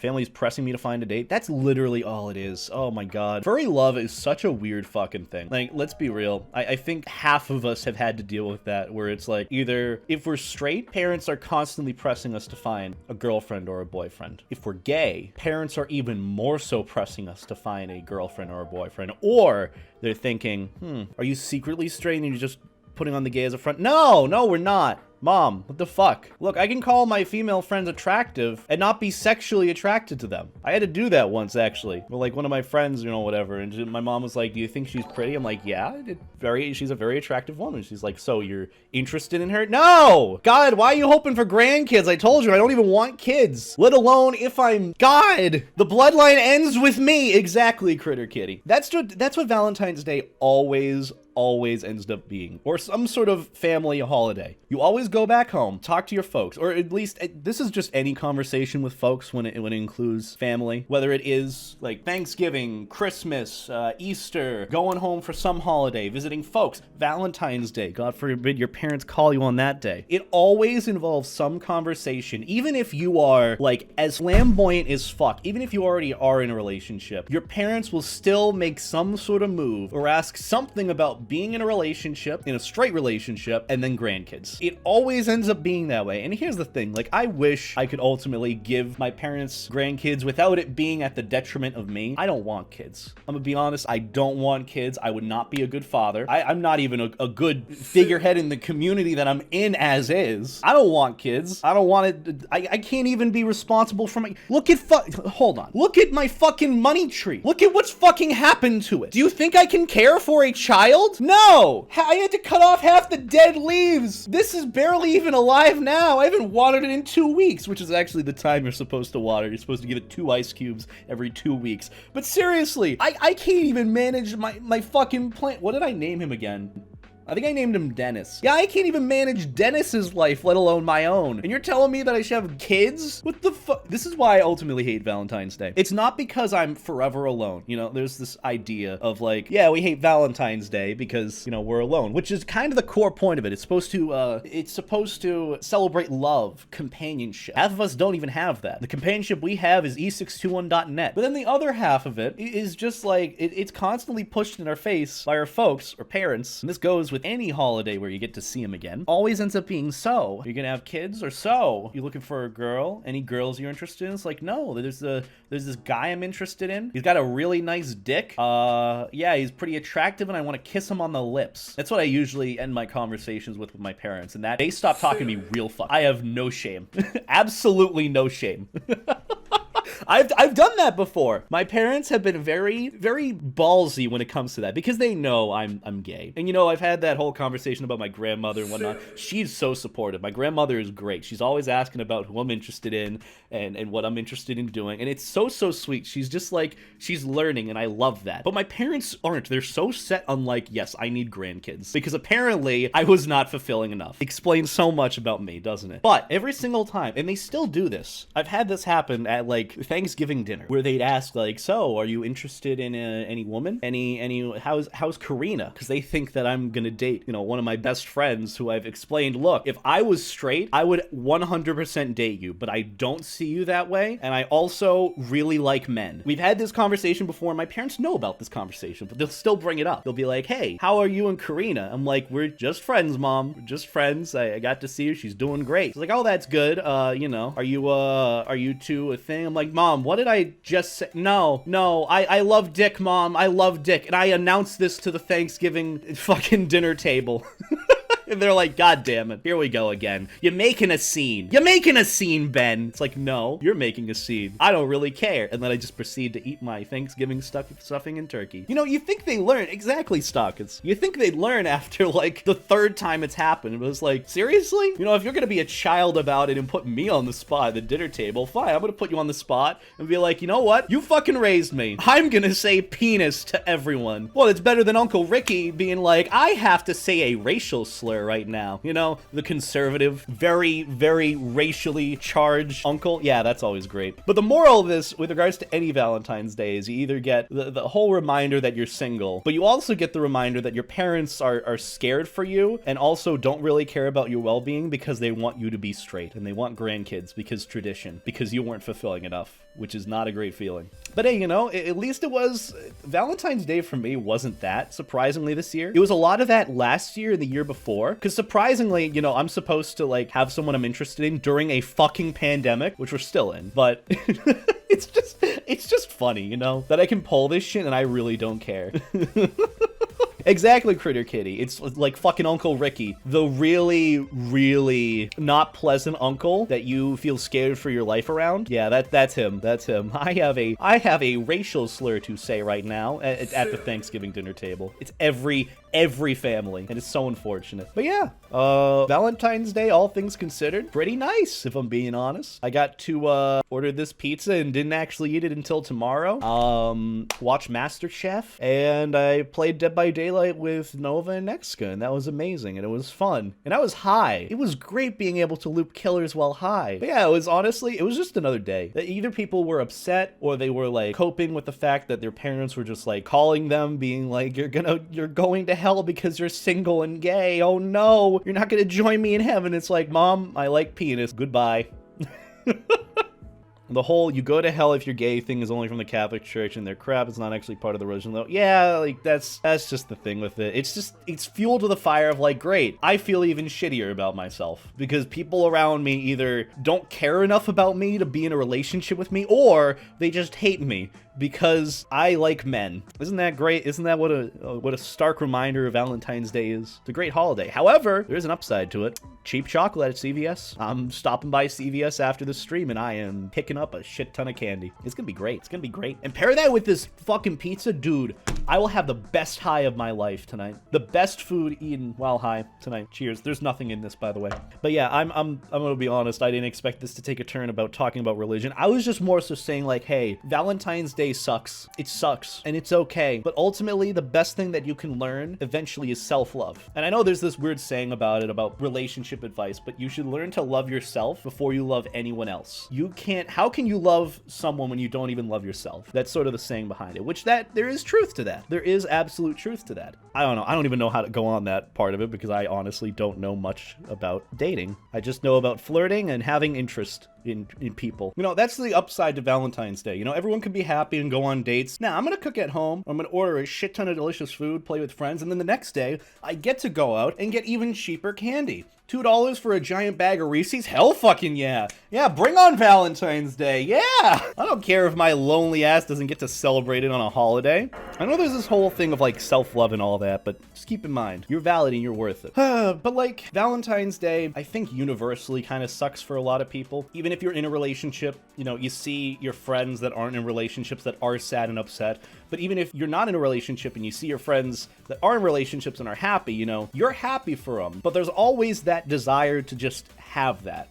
Family's pressing me to find a date. That's literally all it is. Oh my God. Furry love is such a weird fucking thing. Like, let's be real. I think half of us have had to deal with that, where it's like, either if we're straight, parents are constantly pressing us to find a girlfriend or a boyfriend. If we're gay, parents are even more so pressing us to find a girlfriend or a boyfriend. Or they're thinking, are you secretly straight and you're just putting on the gay as a front? No, we're not. Mom, what the fuck? Look, I can call my female friends attractive and not be sexually attracted to them. I had to do that once, actually. Well, like, one of my friends, you know, whatever, and my mom was like, do you think she's pretty? I'm like, yeah, she's a very attractive woman. She's like, so you're interested in her? No! God, why are you hoping for grandkids? I told you, I don't even want kids. Let alone if I'm... God! The bloodline ends with me! Exactly, Critter Kitty. That's what Valentine's Day always ends up being, or some sort of family holiday. You always go back home, talk to your folks, or at least this is just any conversation with folks when it includes family, whether it is like Thanksgiving, Christmas, Easter, going home for some holiday, visiting folks, Valentine's Day, God forbid your parents call you on that day. It always involves some conversation, even if you are like as flamboyant as fuck, even if you already are in a relationship, your parents will still make some sort of move or ask something about being in a relationship, in a straight relationship, and then grandkids. It always ends up being that way. And here's the thing, like, I wish I could ultimately give my parents grandkids without it being at the detriment of me. I don't want kids. I'm gonna be honest, I don't want kids. I would not be a good father. I'm not even a good figurehead in the community that I'm in as is. I don't want kids. I don't want it. I can't even be responsible for my... Hold on. Look at my fucking money tree. Look at what's fucking happened to it. Do you think I can care for a child? No! I had to cut off half the dead leaves! This is barely even alive now! I haven't watered it in 2 weeks, which is actually the time you're supposed to water. You're supposed to give it 2 ice cubes every 2 weeks. But seriously, I can't even manage my fucking plant. What did I name him again? I think I named him Dennis. Yeah, I can't even manage Dennis's life, let alone my own. And you're telling me that I should have kids? What the fuck? This is why I ultimately hate Valentine's Day. It's not because I'm forever alone. You know, there's this idea of like, yeah, we hate Valentine's Day because, you know, we're alone, which is kind of the core point of it. It's supposed to celebrate love, companionship. Half of us don't even have that. The companionship we have is e621.net. But then the other half of it is just like, it's constantly pushed in our face by our folks or parents. And this goes with any holiday where you get to see them again. Always ends up being, so you're gonna have kids, or so you're looking for a girl, any girls you're interested in? It's like, no, there's this guy I'm interested in. He's got a really nice dick. Yeah, he's pretty attractive and I want to kiss him on the lips. That's what I usually end my conversations with my parents, and that they stop talking to me real fuck. I have no shame. Absolutely no shame. I've done that before. My parents have been very, very ballsy when it comes to that because they know I'm gay. And you know, I've had that whole conversation about my grandmother and whatnot. She's so supportive. My grandmother is great. She's always asking about who I'm interested in and what I'm interested in doing. And it's so sweet. She's just like, she's learning, and I love that. But my parents aren't. They're so set on like, yes, I need grandkids. Because apparently I was not fulfilling enough. Explains so much about me, doesn't it? But every single time, and they still do this. I've had this happen at like Thanksgiving dinner where they'd ask like, so are you interested in any woman? How's Karina? Because they think that I'm gonna date, you know, one of my best friends who I've explained, look, if I was straight, I would 100% date you, but I don't see you that way. And I also really like men. We've had this conversation before. My parents know about this conversation, but they'll still bring it up. They'll be like, hey, how are you and Karina? I'm like, we're just friends, Mom. We're just friends. I got to see her. She's doing great. She's like, oh, that's good. You know, are you two a thing? I'm like, Mom, what did I just say? No, I love dick, Mom. I love dick. And I announced this to the Thanksgiving fucking dinner table. And they're like, God damn it, here we go again. You're making a scene. You're making a scene, Ben. It's like, no, you're making a scene. I don't really care. And then I just proceed to eat my Thanksgiving stuffing and turkey. You know, you think they learn, exactly, Stockins. You think they'd learn after like the third time it's happened. It was like, seriously? You know, if you're gonna be a child about it and put me on the spot at the dinner table, fine, I'm gonna put you on the spot and be like, you know what? You fucking raised me. I'm gonna say penis to everyone. Well, it's better than Uncle Ricky being like, I have to say a racial slur right now. You know, the conservative, very, very racially charged uncle. Yeah, that's always great. But the moral of this, with regards to any Valentine's Day, is you either get the whole reminder that you're single, but you also get the reminder that your parents are scared for you and also don't really care about your well-being because they want you to be straight and they want grandkids because tradition, because you weren't fulfilling enough. which is not a great feeling. But hey, you know, at least it was, Valentine's Day for me wasn't that, surprisingly, this year. It was a lot of that last year and the year before, because surprisingly, you know, I'm supposed to, like, have someone I'm interested in during a fucking pandemic, which we're still in, but it's just funny, you know, that I can pull this shit and I really don't care. Exactly, Critter Kitty. It's like fucking Uncle Ricky, the really, really not pleasant uncle that you feel scared for your life around. Yeah, that's him. That's him. I have a racial slur to say right now at the Thanksgiving dinner table. It's every family, and it's so unfortunate. But yeah, Valentine's Day, all things considered, pretty nice, if I'm being honest. I got to order this pizza and didn't actually eat it until tomorrow. Watch MasterChef, and I played Dead by Daylight with Nova and Nexka, and that was amazing, and it was fun. And I was high. It was great being able to loop killers while high. But yeah, it was just another day. That either people were upset, or they were like coping with the fact that their parents were just like calling them, being like, you're going to hell because you're single and gay. Oh no, you're not gonna join me in heaven. It's like, Mom, I like penis. Goodbye. The whole you go to hell if you're gay thing is only from the Catholic Church, and their crap is not actually part of the religion, though. Yeah, like that's just the thing with it. It's fuel to the fire of like, great, I feel even shittier about myself because people around me either don't care enough about me to be in a relationship with me, or they just hate me because I like men. Isn't that great? Isn't that what a stark reminder of Valentine's Day is? It's a great holiday. However, there's an upside to it. Cheap chocolate at CVS. I'm stopping by CVS after the stream and I am picking up a shit ton of candy. It's gonna be great. It's gonna be great. And pair that with this fucking pizza, dude. I will have the best high of my life tonight. The best food eaten while high tonight. Cheers. There's nothing in this, by the way. But yeah, I'm gonna be honest. I didn't expect this to take a turn about talking about religion. I was just more so saying like, hey, Valentine's Day sucks. It sucks, and it's okay. But ultimately, the best thing that you can learn eventually is self-love. And I know there's this weird saying about it, about relationship advice, but you should learn to love yourself before you love anyone else. How can you love someone when you don't even love yourself? That's sort of the saying behind it, which there is truth to that. There is absolute truth to that. I don't know. I don't even know how to go on that part of it because I honestly don't know much about dating. I just know about flirting and having interest in people. You know, that's the upside to Valentine's Day. You know, everyone can be happy and go on dates. Now, I'm gonna cook at home. I'm gonna order a shit ton of delicious food, play with friends, and then the next day, I get to go out and get even cheaper candy. $2 for a giant bag of Reese's? Hell fucking yeah. Yeah, bring on Valentine's Day. Yeah. I don't care if my lonely ass doesn't get to celebrate it on a holiday. I know there's this whole thing of like self-love and all that, but just keep in mind, you're valid and you're worth it. But like Valentine's Day, I think universally kind of sucks for a lot of people. Even if you're in a relationship, you know, you see your friends that aren't in relationships that are sad and upset. But even if you're not in a relationship and you see your friends that are in relationships and are happy, you know, you're happy for them. But there's always that desire to just have that.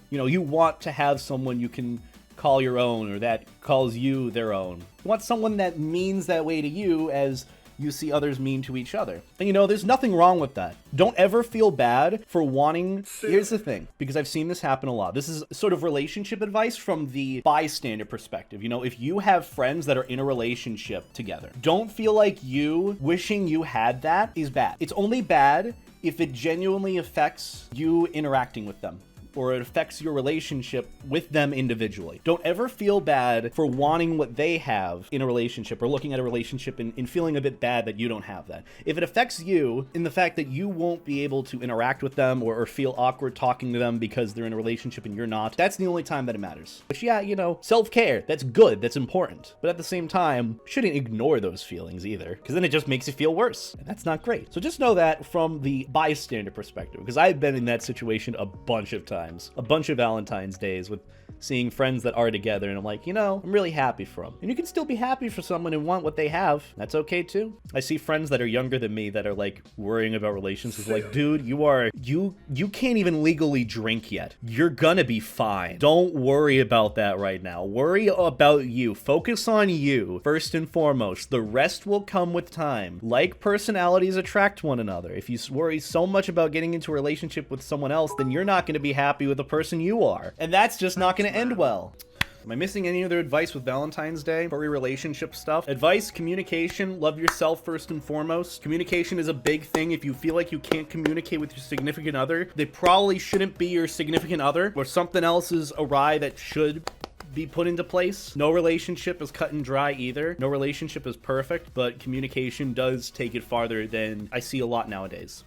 You know, you want to have someone you can call your own or that calls you their own. You want someone that means that way to you as you see others mean to each other. And you know, there's nothing wrong with that. Don't ever feel bad for wanting... Here's the thing, because I've seen this happen a lot. This is sort of relationship advice from the bystander perspective. You know, if you have friends that are in a relationship together, don't feel like you wishing you had that is bad. It's only bad if it genuinely affects you interacting with them, or it affects your relationship with them individually. Don't ever feel bad for wanting what they have in a relationship or looking at a relationship and feeling a bit bad that you don't have that. If it affects you in the fact that you won't be able to interact with them or feel awkward talking to them because they're in a relationship and you're not, that's the only time that it matters. But yeah, you know, self-care, that's good, that's important. But at the same time, shouldn't ignore those feelings either, because then it just makes you feel worse. And that's not great. So just know that from the bystander perspective, because I've been in that situation a bunch of times. A bunch of Valentine's days with seeing friends that are together, and I'm like, you know, I'm really happy for them. And you can still be happy for someone and want what they have. That's okay too. I see friends that are younger than me that are like worrying about relationships. Like, dude, you can't even legally drink yet. You're gonna be fine. Don't worry about that right now. Worry about you. Focus on you first and foremost. The rest will come with time. Like personalities attract one another. If you worry so much about getting into a relationship with someone else, then you're not gonna be happy with the person you are. And that's just not gonna end well. Am I missing any other advice with Valentine's Day? Furry relationship stuff? Advice, communication, love yourself first and foremost. Communication is a big thing. If you feel like you can't communicate with your significant other, they probably shouldn't be your significant other, or something else is awry that should be put into place. No relationship is cut and dry either. No relationship is perfect, but communication does take it farther than I see a lot nowadays.